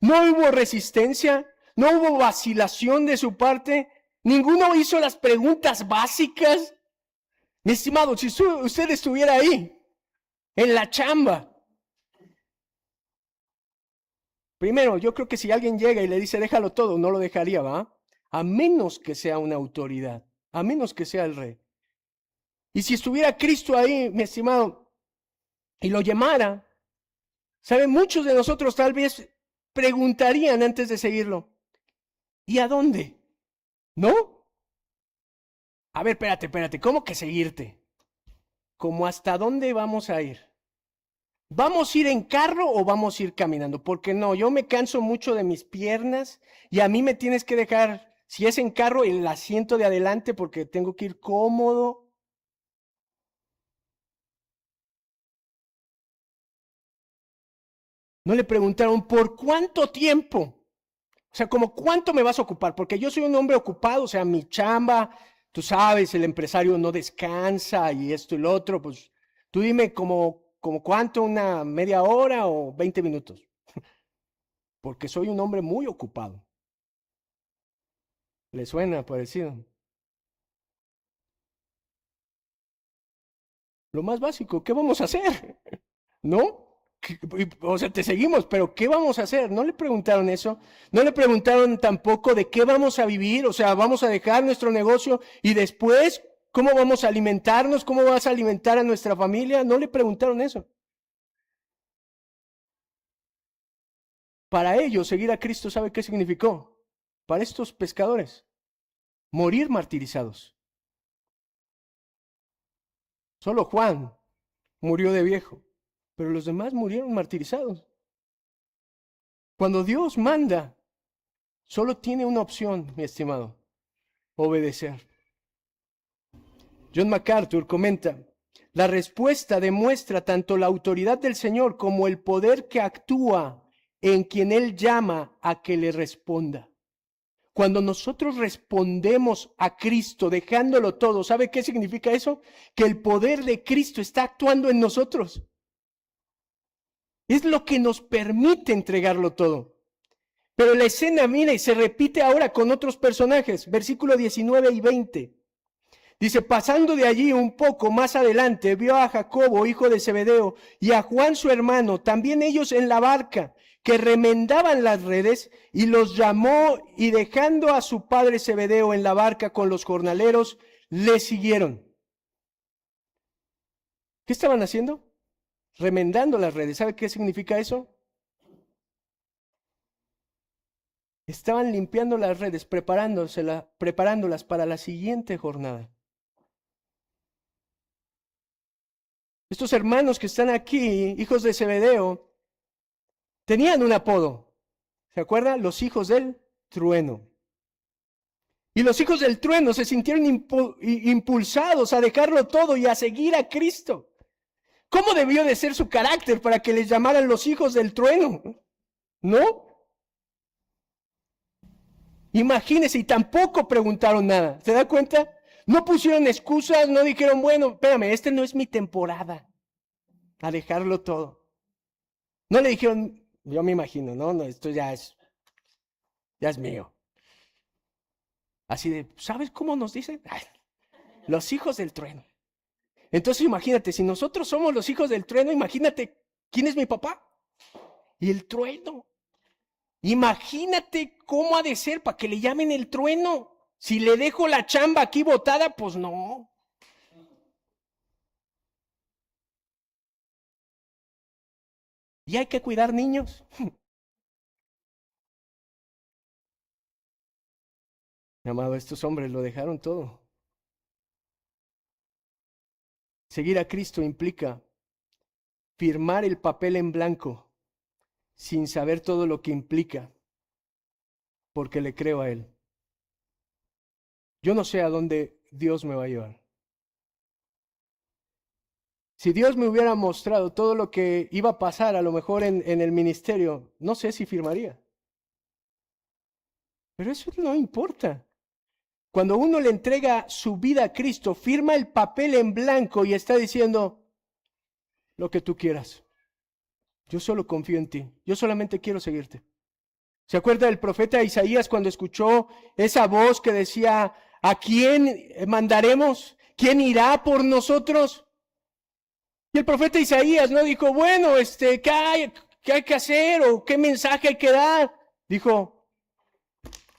No hubo resistencia, no hubo vacilación de su parte. Ninguno hizo las preguntas básicas. Mi estimado, si usted estuviera ahí, en la chamba. Primero, yo creo que si alguien llega y le dice déjalo todo, no lo dejaría, ¿va? A menos que sea una autoridad, a menos que sea el rey. Y si estuviera Cristo ahí, mi estimado, y lo llamara, ¿saben? Muchos de nosotros tal vez preguntarían antes de seguirlo, ¿y a dónde? ¿No? A ver, espérate, ¿cómo que seguirte? ¿Cómo hasta dónde vamos a ir? ¿Vamos a ir en carro o vamos a ir caminando? Porque no, yo me canso mucho de mis piernas y a mí me tienes que dejar, si es en carro, el asiento de adelante porque tengo que ir cómodo. No le preguntaron, ¿por cuánto tiempo? O sea, como cuánto me vas a ocupar, porque yo soy un hombre ocupado, o sea, mi chamba, tú sabes, el empresario no descansa y esto y lo otro, pues tú dime como cuánto, una media hora o 20 minutos, porque soy un hombre muy ocupado. ¿Le suena parecido? Lo más básico, ¿qué vamos a hacer? ¿No? O sea, te seguimos, pero ¿qué vamos a hacer? No le preguntaron eso, no le preguntaron tampoco de qué vamos a vivir, o sea, vamos a dejar nuestro negocio y después, ¿cómo vamos a alimentarnos? ¿Cómo vas a alimentar a nuestra familia? No le preguntaron eso. Para ellos, seguir a Cristo, ¿sabe qué significó? Para estos pescadores, morir martirizados. Solo Juan murió de viejo, pero los demás murieron martirizados. Cuando Dios manda, solo tiene una opción, mi estimado, obedecer. John MacArthur comenta, la respuesta demuestra tanto la autoridad del Señor como el poder que actúa en quien Él llama a que le responda. Cuando nosotros respondemos a Cristo dejándolo todo, ¿sabe qué significa eso? Que el poder de Cristo está actuando en nosotros. Es lo que nos permite entregarlo todo. Pero la escena, mire, se repite ahora con otros personajes, versículos 19 y 20. Dice, pasando de allí un poco más adelante, vio a Jacobo, hijo de Zebedeo, y a Juan su hermano, también ellos en la barca, que remendaban las redes, y los llamó, y dejando a su padre Zebedeo en la barca con los jornaleros, le siguieron. ¿Qué estaban haciendo? Remendando las redes. ¿Sabe qué significa eso? Estaban limpiando las redes, preparándolas para la siguiente jornada. Estos hermanos que están aquí, hijos de Zebedeo, tenían un apodo. ¿Se acuerdan? Los hijos del trueno. Y los hijos del trueno se sintieron impulsados a dejarlo todo y a seguir a Cristo. ¿Cómo debió de ser su carácter para que les llamaran los hijos del trueno? ¿No? Imagínense, y tampoco preguntaron nada. ¿Se da cuenta? No pusieron excusas, no dijeron, bueno, espérame, este no es mi temporada. A dejarlo todo. No le dijeron, yo me imagino, no, esto ya es mío. Así de, ¿sabes cómo nos dicen? Ay, Los hijos del trueno. Entonces imagínate, si nosotros somos los hijos del trueno, imagínate quién es mi papá. Y el trueno. Imagínate cómo ha de ser para que le llamen el trueno. Si le dejo la chamba aquí botada, pues no. Y hay que cuidar niños. Mi amado, estos hombres lo dejaron todo. Seguir a Cristo implica firmar el papel en blanco sin saber todo lo que implica, porque le creo a Él. Yo no sé a dónde Dios me va a llevar. Si Dios me hubiera mostrado todo lo que iba a pasar, a lo mejor en el ministerio, no sé si firmaría. Pero eso no importa. Cuando uno le entrega su vida a Cristo, firma el papel en blanco y está diciendo lo que tú quieras. Yo solo confío en ti. Yo solamente quiero seguirte. ¿Se acuerda del profeta Isaías cuando escuchó esa voz que decía, ¿a quién mandaremos? ¿Quién irá por nosotros? Y el profeta Isaías no dijo, bueno, ¿qué hay que hacer? ¿O qué mensaje hay que dar? Dijo,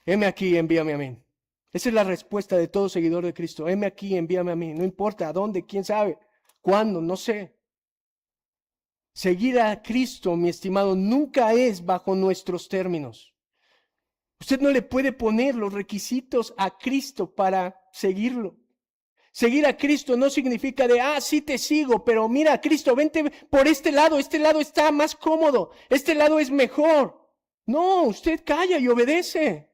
heme aquí, envíame a mí. Esa es la respuesta de todo seguidor de Cristo. Heme aquí, envíame a mí. No importa a dónde, quién sabe, cuándo, no sé. Seguir a Cristo, mi estimado, nunca es bajo nuestros términos. Usted no le puede poner los requisitos a Cristo para seguirlo. Seguir a Cristo no significa de, sí te sigo, pero mira, Cristo, vente por este lado está más cómodo, este lado es mejor. No, usted calla y obedece.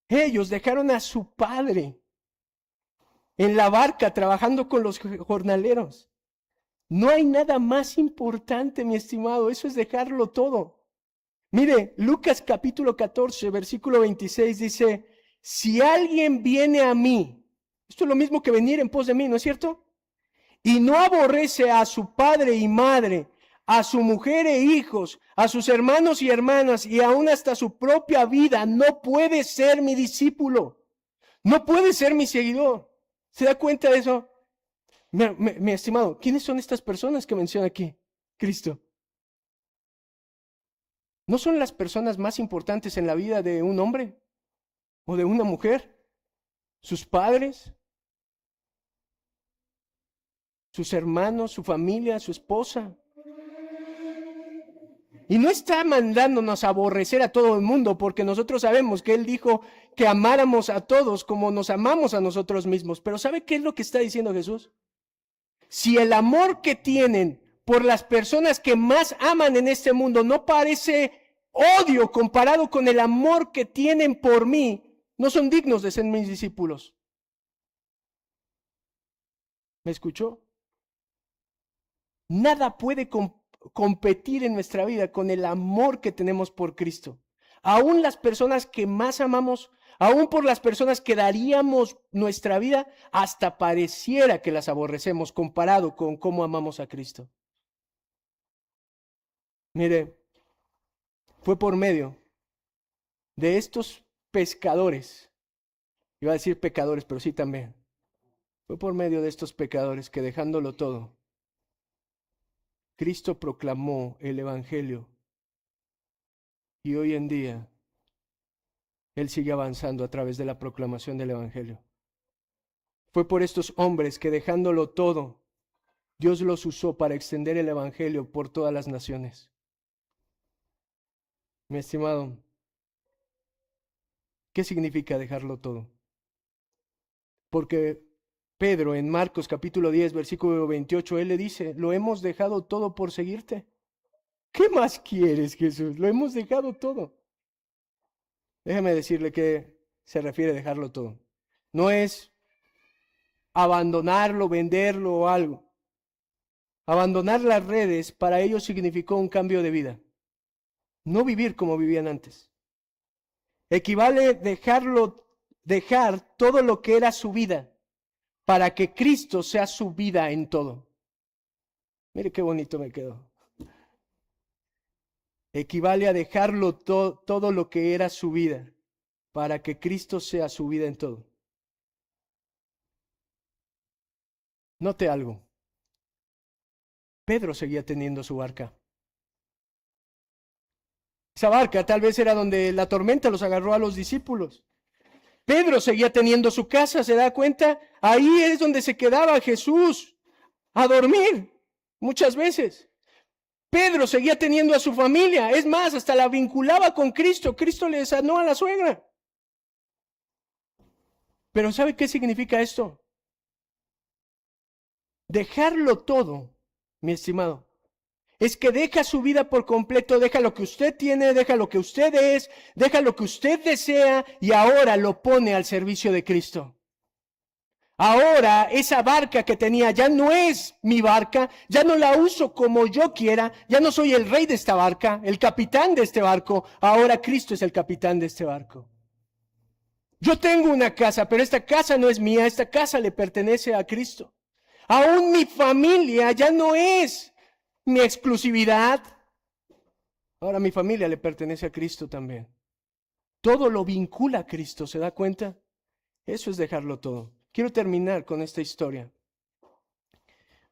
Ellos dejaron a su padre en la barca trabajando con los jornaleros. No hay nada más importante, mi estimado, eso es dejarlo todo. Mire, Lucas capítulo 14, versículo 26 dice, si alguien viene a mí, esto es lo mismo que venir en pos de mí, ¿no es cierto? Y no aborrece a su padre y madre, a su mujer e hijos, a sus hermanos y hermanas, y aún hasta su propia vida, no puede ser mi discípulo, no puede ser mi seguidor. ¿Se da cuenta de eso? Mi estimado, ¿quiénes son estas personas que menciona aquí Cristo? ¿No son las personas más importantes en la vida de un hombre o de una mujer? ¿Sus padres? ¿Sus hermanos? ¿Su familia? ¿Su esposa? Y no está mandándonos a aborrecer a todo el mundo, porque nosotros sabemos que Él dijo que amáramos a todos como nos amamos a nosotros mismos. Pero ¿sabe qué es lo que está diciendo Jesús? Si el amor que tienen por las personas que más aman en este mundo no parece odio comparado con el amor que tienen por mí, no son dignos de ser mis discípulos. ¿Me escuchó? Nada puede competir en nuestra vida con el amor que tenemos por Cristo. Aún las personas que más amamos, aún por las personas que daríamos nuestra vida, hasta pareciera que las aborrecemos comparado con cómo amamos a Cristo. Mire, fue por medio de estos pescadores, iba a decir pecadores, pero sí también, fue por medio de estos pecadores que dejándolo todo, Cristo proclamó el Evangelio y hoy en día Él sigue avanzando a través de la proclamación del Evangelio. Fue por estos hombres que dejándolo todo, Dios los usó para extender el Evangelio por todas las naciones. Mi estimado, ¿qué significa dejarlo todo? Porque Pedro en Marcos capítulo 10, versículo 28, él le dice, lo hemos dejado todo por seguirte. ¿Qué más quieres, Jesús? Lo hemos dejado todo. Déjame decirle que se refiere a dejarlo todo. No es abandonarlo, venderlo o algo. Abandonar las redes para ellos significó un cambio de vida. No vivir como vivían antes. Equivale dejar todo lo que era su vida para que Cristo sea su vida en todo. Mire qué bonito me quedó. Equivale a dejarlo todo lo que era su vida para que Cristo sea su vida en todo. Note algo. Pedro seguía teniendo su barca. Esa barca tal vez era donde la tormenta los agarró a los discípulos. Pedro seguía teniendo su casa, ¿se da cuenta? Ahí es donde se quedaba Jesús a dormir muchas veces. Pedro seguía teniendo a su familia, es más, hasta la vinculaba con Cristo. Cristo le sanó a la suegra. Pero ¿sabe qué significa esto? Dejarlo todo, mi estimado, es que deja su vida por completo, deja lo que usted tiene, deja lo que usted es, deja lo que usted desea y ahora lo pone al servicio de Cristo. Ahora esa barca que tenía ya no es mi barca, ya no la uso como yo quiera, ya no soy el rey de esta barca, el capitán de este barco, ahora Cristo es el capitán de este barco. Yo tengo una casa, pero esta casa no es mía, esta casa le pertenece a Cristo. Aún mi familia ya no es mi exclusividad. Ahora mi familia le pertenece a Cristo también. Todo lo vincula a Cristo, ¿se da cuenta? Eso es dejarlo todo. Quiero terminar con esta historia.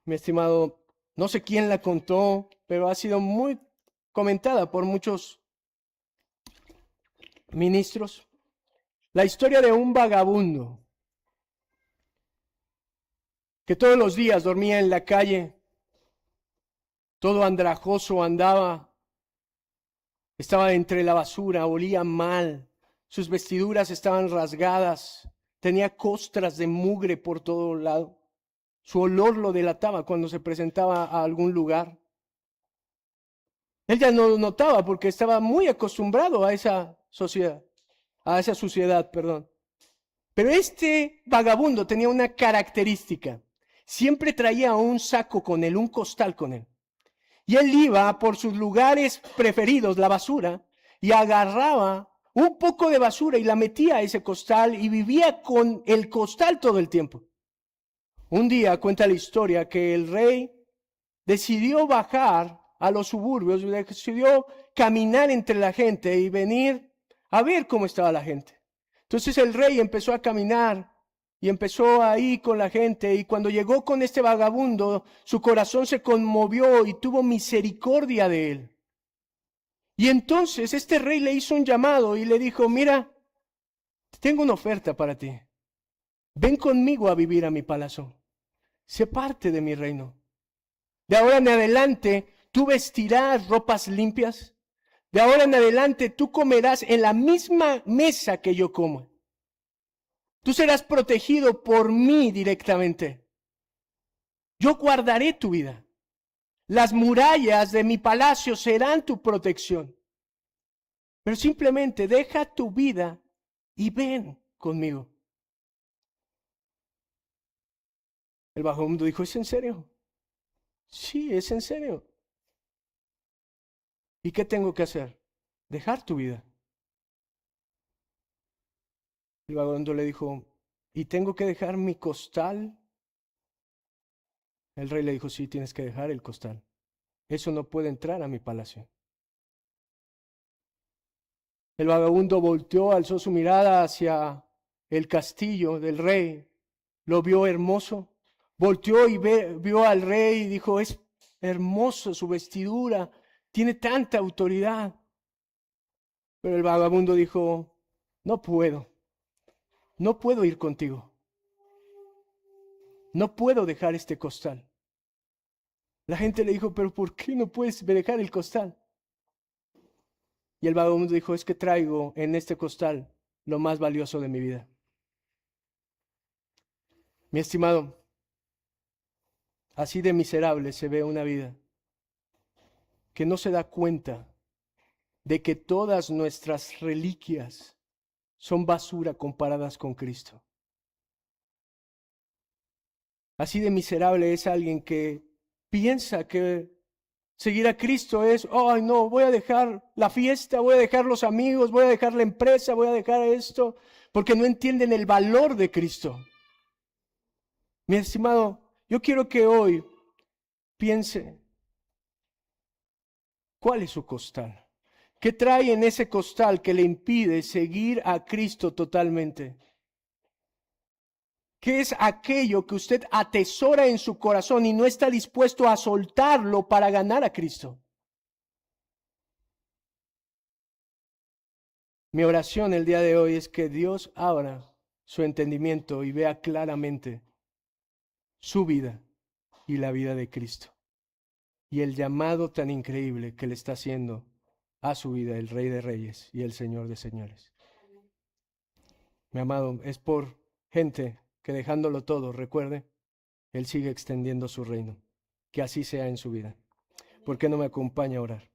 Mi estimado, no sé quién la contó, pero ha sido muy comentada por muchos ministros. La historia de un vagabundo que todos los días dormía en la calle, todo andrajoso andaba, estaba entre la basura, olía mal, sus vestiduras estaban rasgadas, tenía costras de mugre por todo lado. Su olor lo delataba cuando se presentaba a algún lugar. Él ya no lo notaba porque estaba muy acostumbrado a esa sociedad, a esa suciedad, perdón. Pero este vagabundo tenía una característica. Siempre traía un saco con él, un costal con él. Y él iba por sus lugares preferidos, la basura, y agarraba un poco de basura y la metía a ese costal y vivía con el costal todo el tiempo. Un día cuenta la historia que el rey decidió bajar a los suburbios, decidió caminar entre la gente y venir a ver cómo estaba la gente. Entonces el rey empezó a caminar y empezó ahí con la gente, y cuando llegó con este vagabundo, su corazón se conmovió y tuvo misericordia de él. Y entonces este rey le hizo un llamado y le dijo: mira, tengo una oferta para ti. Ven conmigo a vivir a mi palacio. Sé parte de mi reino. De ahora en adelante, tú vestirás ropas limpias. De ahora en adelante, tú comerás en la misma mesa que yo como. Tú serás protegido por mí directamente. Yo guardaré tu vida. Las murallas de mi palacio serán tu protección. Pero simplemente deja tu vida y ven conmigo. El vagabundo dijo: ¿es en serio? Sí, es en serio. ¿Y qué tengo que hacer? Dejar tu vida. El vagabundo le dijo: ¿y tengo que dejar mi costal? El rey le dijo: sí, tienes que dejar el costal. Eso no puede entrar a mi palacio. El vagabundo volteó, alzó su mirada hacia el castillo del rey, lo vio hermoso, volteó y vio al rey y dijo: es hermoso su vestidura, tiene tanta autoridad. Pero el vagabundo dijo: no puedo ir contigo, no puedo dejar este costal. La gente le dijo: pero ¿por qué no puedes dejar el costal? Y el vagabundo dijo: es que traigo en este costal lo más valioso de mi vida. Mi estimado, así de miserable se ve una vida que no se da cuenta de que todas nuestras reliquias son basura comparadas con Cristo. Así de miserable es alguien que piensa que seguir a Cristo es: ay, no, voy a dejar la fiesta, voy a dejar los amigos, voy a dejar la empresa, voy a dejar esto, porque no entienden el valor de Cristo. Mi estimado, yo quiero que hoy piense: ¿cuál es su costal? ¿Qué trae en ese costal que le impide seguir a Cristo totalmente? ¿Qué es aquello que usted atesora en su corazón y no está dispuesto a soltarlo para ganar a Cristo? Mi oración el día de hoy es que Dios abra su entendimiento y vea claramente su vida y la vida de Cristo y el llamado tan increíble que le está haciendo a su vida el Rey de Reyes y el Señor de Señores. Mi amado, es por gente que dejándolo todo, recuerde, Él sigue extendiendo su reino. Que así sea en su vida. ¿Por qué no me acompaña a orar?